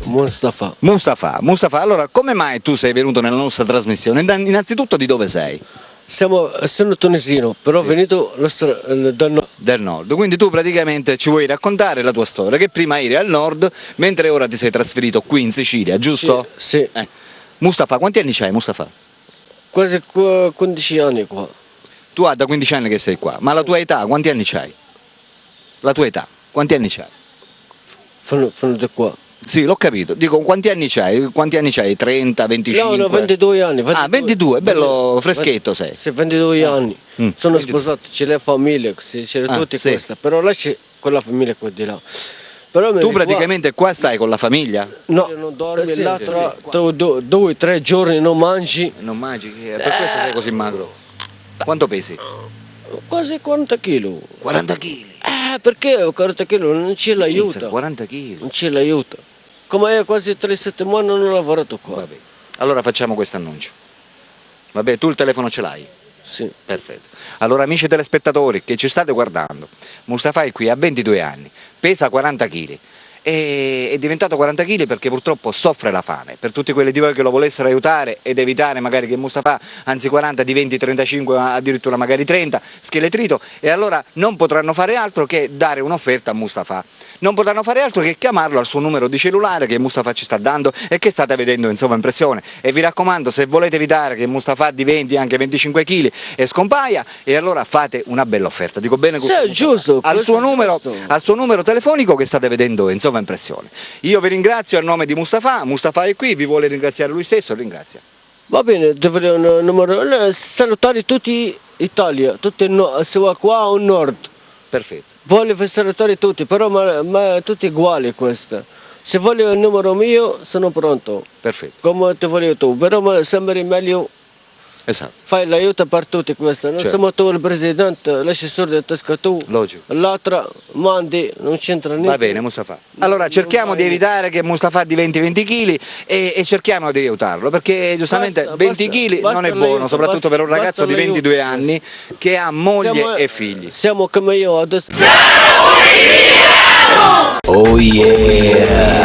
Mustafa. Mustafa, allora come mai tu sei venuto nella nostra trasmissione? Innanzitutto di dove sei? Sono tunisino, però venuto dal nord. Del nord, quindi tu praticamente ci vuoi raccontare la tua storia, che prima eri al nord, mentre ora ti sei trasferito qui in Sicilia, giusto? Sì. Mustafa, quanti anni c'hai, Mustafa? Quasi 15 anni qua. Tu hai da 15 anni che sei qua, ma la tua età, quanti anni c'hai? La tua età, quanti anni c'hai? Sono da qua. Sì, l'ho capito. Dico, quanti anni c'hai? Quanti anni c'hai? 30, 25? No, 22 anni. 22. Ah, 22, bello freschetto sei. Sì, 22 anni. Sono 22. sposato, c'è la famiglia, c'è tutti sì. questa. Però lascia quella famiglia qua di là. Però Tu praticamente qua stai con la famiglia? No, non dormi, l'altra 2 o 3 giorni non mangi. Non mangi? Per questo sei così magro. Quanto pesi? Quasi 40 kg. 40 kg. Perché 40 kg non ce l'aiuta. 40 kg. Non ce l'aiuta. Come io quasi 3 settimane non ho lavorato qua. Vabbè. Allora facciamo questo annuncio. Vabbè, tu il telefono ce l'hai? Sì. Perfetto. Allora amici telespettatori che ci state guardando, Mustafa è qui, ha 22 anni, pesa 40 kg. È diventato 40 kg perché purtroppo soffre la fame. Per tutti quelli di voi che lo volessero aiutare ed evitare magari che Mustafa anzi 40 diventi 35, addirittura magari 30, scheletrito, e allora non potranno fare altro che dare un'offerta a Mustafa. Non potranno fare altro che chiamarlo al suo numero di cellulare che Mustafa ci sta dando e che state vedendo in sovraimpressione. E vi raccomando, se volete evitare che Mustafa diventi anche 25 kg e scompaia, e allora fate una bella offerta. Dico bene? Sì, giusto. Al suo numero telefonico che state vedendo in sovraimpressione. Io vi ringrazio a nome di Mustafa. Mustafa è qui, vi vuole ringraziare lui stesso, ringrazia. Va bene, dovrei un numero. Salutare tutti Italia, tutti se va qua o nord. Perfetto. Voglio salutare tutti, però ma tutti uguali questa. Se voglio il numero mio, sono pronto. Perfetto. Come ti voglio tu, però sembra meglio. Esatto. Fai l'aiuto per tutti questo, non Certo. siamo tu il presidente, lasci solo di tasca tu, Logico. l'altra mandi, non c'entra niente. Va bene Mustafa. Allora cerchiamo di evitare che Mustafa diventi 20 kg e cerchiamo di aiutarlo, perché giustamente 20 kg non è buono, soprattutto per un ragazzo di 22 anni che ha moglie e figli. Siamo come io adesso. Oh yeah!